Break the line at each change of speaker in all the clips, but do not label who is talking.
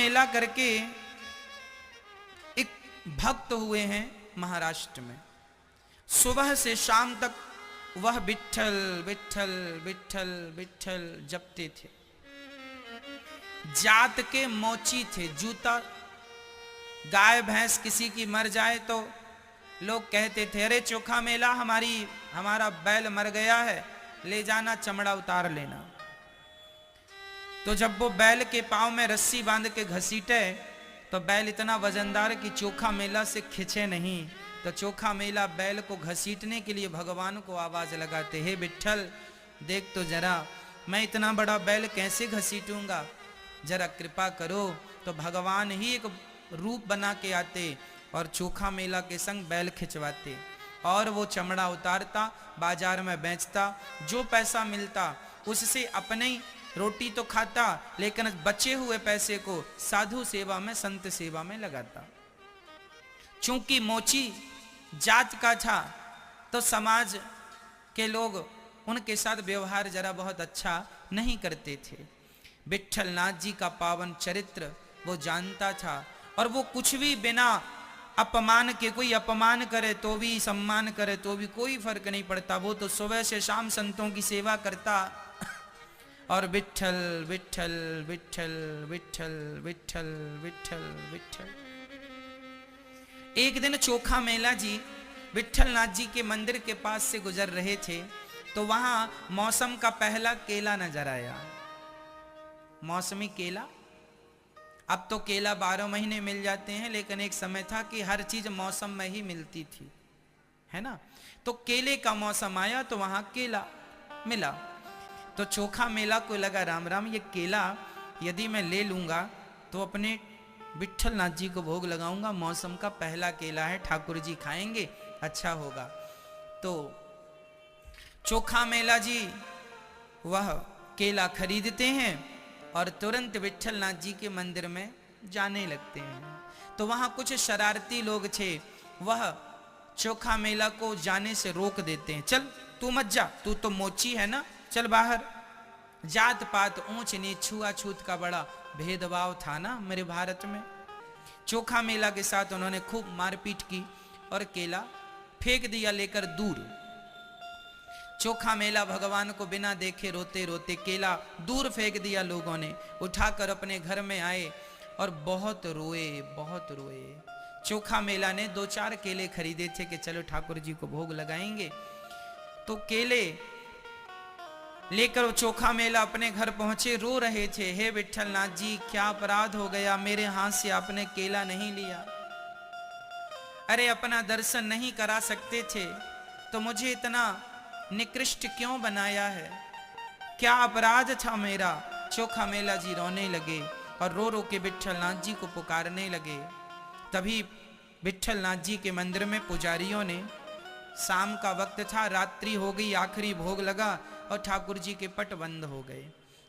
मेला करके एक भक्त हुए हैं महाराष्ट्र में। सुबह से शाम तक वह विट्ठल विट्ठल विट्ठल विट्ठल जपते थे। जात के मोची थे, जूता। गाय भैंस किसी की मर जाए तो लोग कहते थे, अरे चोखा मेला हमारा बैल मर गया है, ले जाना, चमड़ा उतार लेना। तो जब वो बैल के पांव में रस्सी बांध के घसीटे तो बैल इतना वजनदार कि चोखा मेला से खिंचे नहीं। तो चोखा मेला बैल को घसीटने के लिए भगवान को आवाज लगाते, हे विट्ठल देख तो जरा, मैं इतना बड़ा बैल कैसे घसीटूंगा, जरा कृपा करो। तो भगवान ही एक रूप बना के आते और चोखा मेला के संग बैल खिंचवाते और वो चमड़ा उतारता, बाजार में बेचता, जो पैसा मिलता उससे अपने ही रोटी तो खाता, लेकिन बचे हुए पैसे को साधु सेवा में, संत सेवा में लगाता। चूंकि मोची जात का था तो समाज के लोग उनके साथ व्यवहार जरा बहुत अच्छा नहीं करते थे। विट्ठल नाथ जी का पावन चरित्र वो जानता था और वो कुछ भी बिना अपमान के, कोई अपमान करे तो भी, सम्मान करे तो भी कोई फर्क नहीं पड़ता। वो तो सुबह से शाम संतों की सेवा करता और विट्ठल विट्ठल विट्ठल विट्ठल विट्ठल विट्ठल विट्ठल। एक दिन चोखा मेला जी विट्ठल नाथ जी के मंदिर के पास से गुजर रहे थे तो वहां मौसम का पहला केला नजर आया। मौसमी केला, अब तो केला 12 महीने मिल जाते हैं, लेकिन एक समय था कि हर चीज मौसम में ही मिलती थी, है ना। तो केले का मौसम आया तो वहां केला मिला। तो चोखा मेला को लगा, राम राम, ये केला यदि मैं ले लूंगा तो अपने विट्ठल नाथ जी को भोग लगाऊंगा, मौसम का पहला केला है, ठाकुर जी खाएंगे, अच्छा होगा। तो चोखा मेला जी वह केला खरीदते हैं और तुरंत विट्ठल नाथ जी के मंदिर में जाने लगते हैं। तो वहां कुछ शरारती लोग थे, वह चोखा मेला को जाने से रोक देते हैं। चल तू मत जा, तू तो मोची है ना, चल बाहर। जात पात, ऊंच नीच, छुआछूत का बड़ा भेदभाव था ना मेरे भारत में। चोखा मेला के साथ उन्होंने खूब मारपीट की और केला फेंक दिया लेकर दूर। चोखा मेला भगवान को बिना देखे रोते रोते केला दूर फेंक दिया लोगों ने, उठाकर अपने घर में आए और बहुत रोए, बहुत रोए। चोखा मेला ने 2-4 केले खरीदे थे कि चलो ठाकुर जी को भोग लगाएंगे। तो केले लेकर वो चोखा मेला अपने घर पहुंचे, रो रहे थे, हे विट्ठल नाथ जी क्या अपराध हो गया, मेरे हाथ से आपने केला नहीं लिया। अरे अपना दर्शन नहीं करा सकते थे तो मुझे इतना निकृष्ट क्यों बनाया है, क्या अपराध था मेरा। चोखा मेला जी रोने लगे और रो रो के विट्ठल नाथ जी को पुकारने लगे। तभी विट्ठल नाथ जी के मंदिर में पुजारियों ने, शाम का वक्त था, रात्रि हो गई, आखिरी भोग लगा और ठाकुर जी के पट बंद हो गए।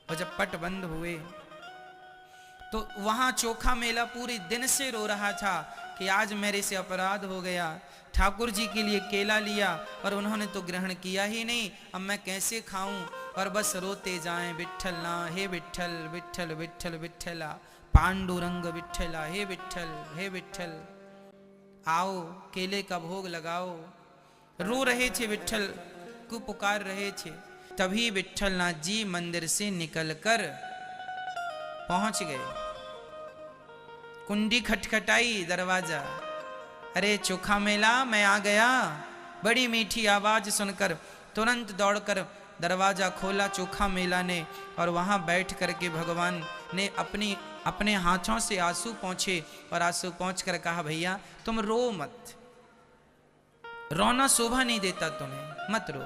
और जब पट बंद हुए तो वहां चोखा मेला पूरे दिन से रो रहा था कि आज मेरे से अपराध हो गया, ठाकुर जी के लिए केला लिया और उन्होंने तो ग्रहण किया ही नहीं, अब मैं कैसे खाऊं। और बस रोते जाएं, विट्ठल ना, हे विट्ठल विट्ठल विट्ठल विट्ठला, पांडुरंग विट्ठला, हे विट्ठल हे विट्ठल, आओ केले का भोग लगाओ। रो रहे थे, विट्ठल को पुकार रहे थे। तभी विट्ठल नाथ जी मंदिर से निकलकर पहुंच गए। कुंडी खटखटाई, दरवाजा, अरे चोखा मेला मैं आ गया। बड़ी मीठी आवाज सुनकर तुरंत दौड़कर दरवाजा खोला चोखा मेला ने और वहां बैठ करके भगवान ने अपने हाथों से आंसू पोंछे और आंसू पोंछ कर कहा, भैया तुम रो मत, रोना शोभा नहीं देता तुम्हें, मत रो।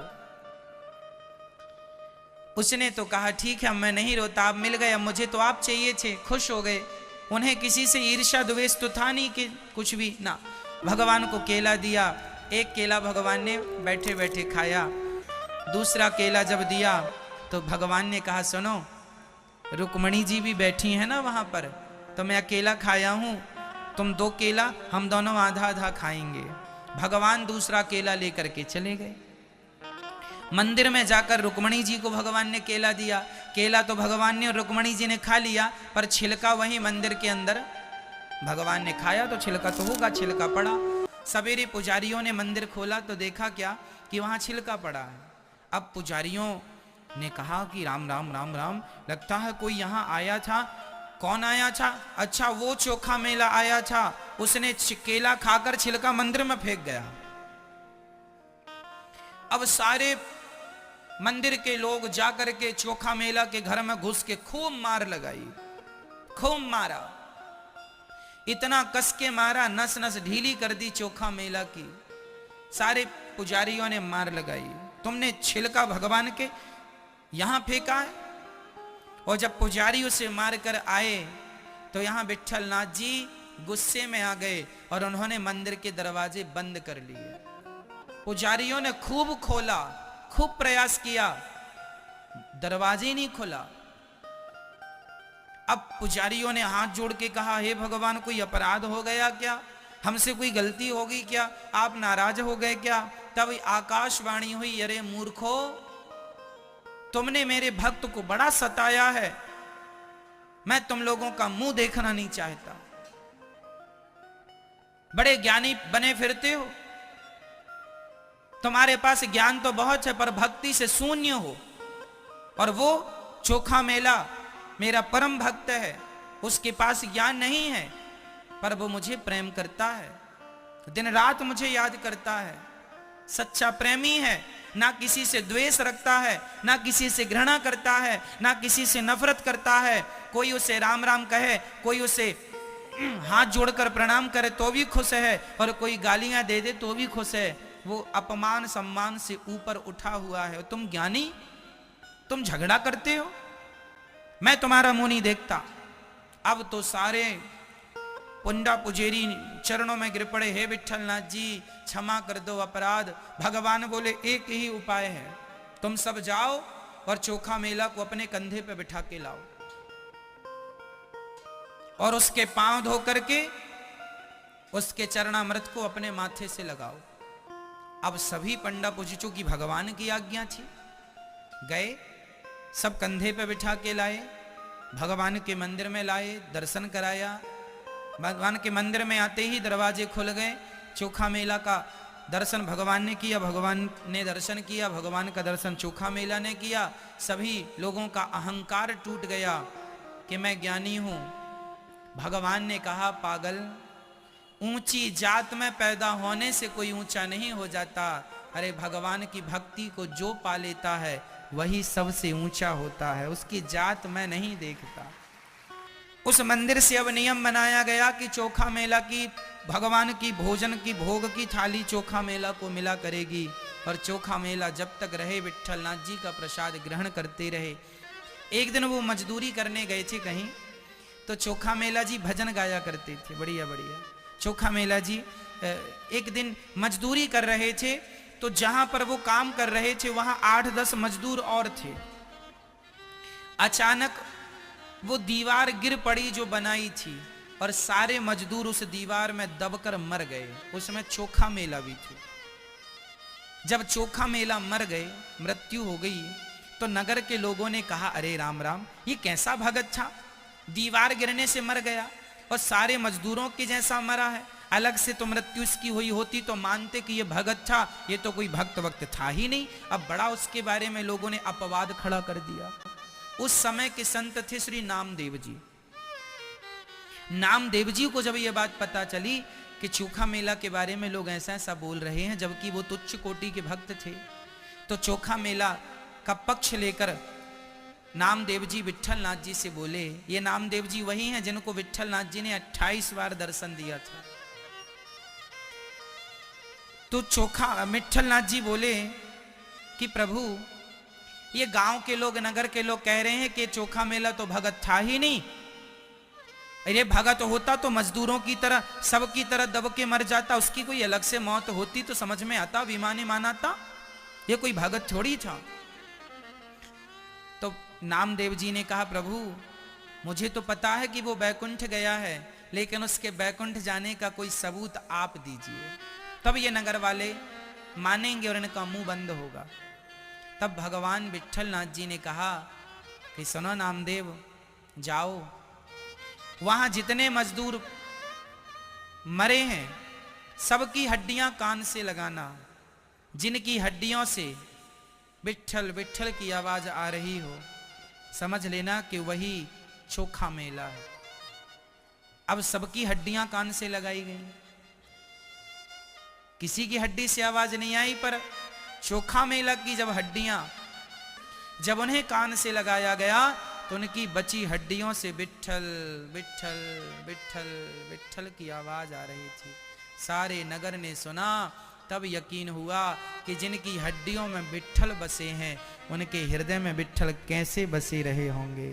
उसने तो कहा ठीक है मैं नहीं रोता, आप मिल गए, अब मुझे तो आप चाहिए थे, खुश हो गए। उन्हें किसी से ईर्ष्या द्वेष तो था नहीं कि कुछ भी ना। भगवान को केला दिया, एक केला भगवान ने बैठे बैठे खाया। दूसरा केला जब दिया तो भगवान ने कहा, सुनो रुक्मणी जी भी बैठी है ना वहां पर, तो मैं अकेला खाया हूं, तुम 2 केला, हम दोनों आधा आधा खाएंगे। भगवान दूसरा केला लेकर के चले गए। मंदिर में जाकर रुक्मणी जी को भगवान ने केला दिया केला तो भगवान ने और रुक्मणी जी ने खा लिया, पर छिलका वहीं मंदिर के अंदर भगवान ने खाया, तो छिलका तो होगा, छिलका पड़ा। सवेरे पुजारियों ने मंदिर खोला तो देखा क्या कि वहां छिलका पड़ा है। अब पुजारियों ने कहा कि राम राम राम राम, लगता है कोई यहाँ आया था। कौन आया था? अच्छा, वो चोखा मेला आया था, उसने केला खाकर छिलका मंदिर में फेंक गया। अब सारे मंदिर के लोग जाकर के चोखा मेला के घर में घुस के खूब मार लगाई, खूब मारा, इतना कस के मारा, नस नस ढीली कर दी चोखा मेला की। सारे पुजारियों ने मार लगाई, तुमने छिलका भगवान के यहां फेंका है। और जब पुजारी उसे मार कर आए तो यहां विट्ठलनाथ जी गुस्से में आ गए और उन्होंने मंदिर के दरवाजे बंद कर लिए। पुजारियों ने खूब खोला, खूब प्रयास किया, दरवाजे नहीं खुला। अब पुजारियों ने हाथ जोड़ के कहा, हे भगवान, कोई अपराध हो गया क्या? हमसे कोई गलती हो गई क्या? आप नाराज हो गए क्या? तब आकाशवाणी हुई, अरे मूर्खो, तुमने मेरे भक्त को बड़ा सताया है, मैं तुम लोगों का मुंह देखना नहीं चाहता। बड़े ज्ञानी बने फिरते हो, तुम्हारे पास ज्ञान तो बहुत है पर भक्ति से शून्य हो। और वो चोखा मेला मेरा परम भक्त है, उसके पास ज्ञान नहीं है पर वो मुझे प्रेम करता है, दिन रात मुझे याद करता है, सच्चा प्रेमी है, ना किसी से द्वेष रखता है, ना किसी से घृणा करता है, ना किसी से नफरत करता है। कोई उसे राम राम कहे, कोई उसे हाथ जोड़कर प्रणाम करे तो भी खुश है, और कोई गालियां दे दे तो भी खुश है। वो अपमान सम्मान से ऊपर उठा हुआ है। तुम ज्ञानी, तुम झगड़ा करते हो, मैं तुम्हारा मुंह नहीं देखता। अब तो सारे पुंडा पुजेरी चरणों में गिर पड़े, हे विट्ठलनाथ जी क्षमा कर दो अपराध। भगवान बोले, एक ही उपाय है, तुम सब जाओ और चोखा मेला को अपने कंधे पे बिठा के लाओ और उसके पांव धो करके उसके चरणामृत को अपने माथे से लगाओ। अब सभी पंडा पुजीचों की भगवान की आज्ञा थी, गए, सब कंधे पे बिठा के लाए, भगवान के मंदिर में लाए, दर्शन कराया। भगवान के मंदिर में आते ही दरवाजे खुल गए, चोखा मेला का दर्शन भगवान ने किया, भगवान ने दर्शन किया, भगवान का दर्शन चोखा मेला ने किया। सभी लोगों का अहंकार टूट गया कि मैं ज्ञानी हूं। भगवान ने कहा, पागल, ऊंची जात में पैदा होने से कोई ऊंचा नहीं हो जाता। अरे भगवान की भक्ति को जो पा लेता है वही सबसे ऊंचा होता है, उसकी जात मैं नहीं देखता। उस मंदिर से अब नियम बनाया गया कि चोखा मेला की, भगवान की भोजन की भोग की थाली चोखा मेला को मिला करेगी, और चोखा मेला जब तक रहे विट्ठलनाथ जी का प्रसाद ग्रहण करते रहे। एक दिन वो मजदूरी करने गए थे कहीं, तो चोखा मेला जी भजन गाया करते थे, बढ़िया बढ़िया। चोखा मेला जी एक दिन मजदूरी कर रहे थे, तो जहां पर वो काम कर रहे थे वहां 8-10 मजदूर और थे। अचानक वो दीवार गिर पड़ी जो बनाई थी, और सारे मजदूर उस दीवार में दबकर मर गए। उसमें चोखा मेला भी थी। जब चोखा मेला मर गए, मृत्यु हो गई, तो नगर के लोगों ने कहा, अरे राम राम, ये कैसा भगत था, दीवार गिरने से मर गया और सारे मजदूरों के जैसा मरा है। अलग से तो मृत्यु इसकी हुई होती तो मानते कि ये भगत था, ये तो कोई भक्त वक्त था ही नहीं। अब बड़ा उसके बारे में लोगों ने अपवाद खड़ा कर दिया। उस समय के संत थे श्री नामदेव जी। नामदेव जी को जब ये बात पता चली कि चोखा मेला के बारे में लोग ऐसा ऐसा बोल रहे हैं, जबकि वो तुच्छ कोटि के भक्त थे, तो चोखा मेला का पक्ष लेकर नामदेव जी विट्ठलनाथ जी से बोले। ये नामदेव जी वही हैं जिनको विट्ठलनाथ जी ने 28 बार दर्शन दिया था। तो चोखा विट्ठलनाथ जी बोले कि प्रभु, ये गांव के लोग, नगर के लोग कह रहे हैं कि चोखा मेला तो भगत था ही नहीं। अरे भगत होता तो मजदूरों की तरह, सबकी तरह दब के मर जाता, उसकी कोई अलग से मौत होती तो समझ में आता, विमाने मानाता। ये कोई भगत थोड़ी था। तो नामदेव जी ने कहा, प्रभु मुझे तो पता है कि वो बैकुंठ गया है, लेकिन उसके बैकुंठ जाने का कोई सबूत आप दीजिए, तब ये नगर वाले मानेंगे और इनका मुंह बंद होगा। तब भगवान विट्ठलनाथ जी ने कहा कि सुनो नामदेव, जाओ वहां जितने मजदूर मरे हैं सबकी हड्डियां कान से लगाना, जिनकी हड्डियों से विट्ठल विट्ठल की आवाज आ रही हो, समझ लेना कि वही चोखा मेला है। अब सबकी हड्डियां कान से लगाई गई, किसी की हड्डी से आवाज नहीं आई, पर चोखा मेला की जब हड्डियां, जब उन्हें कान से लगाया गया तो उनकी बची हड्डियों से विट्ठल विट्ठल विट्ठल विट्ठल की आवाज आ रही थी। सारे नगर ने सुना, तब यकीन हुआ कि जिनकी हड्डियों में विट्ठल बसे हैं उनके हृदय में विट्ठल कैसे बसे रहे होंगे।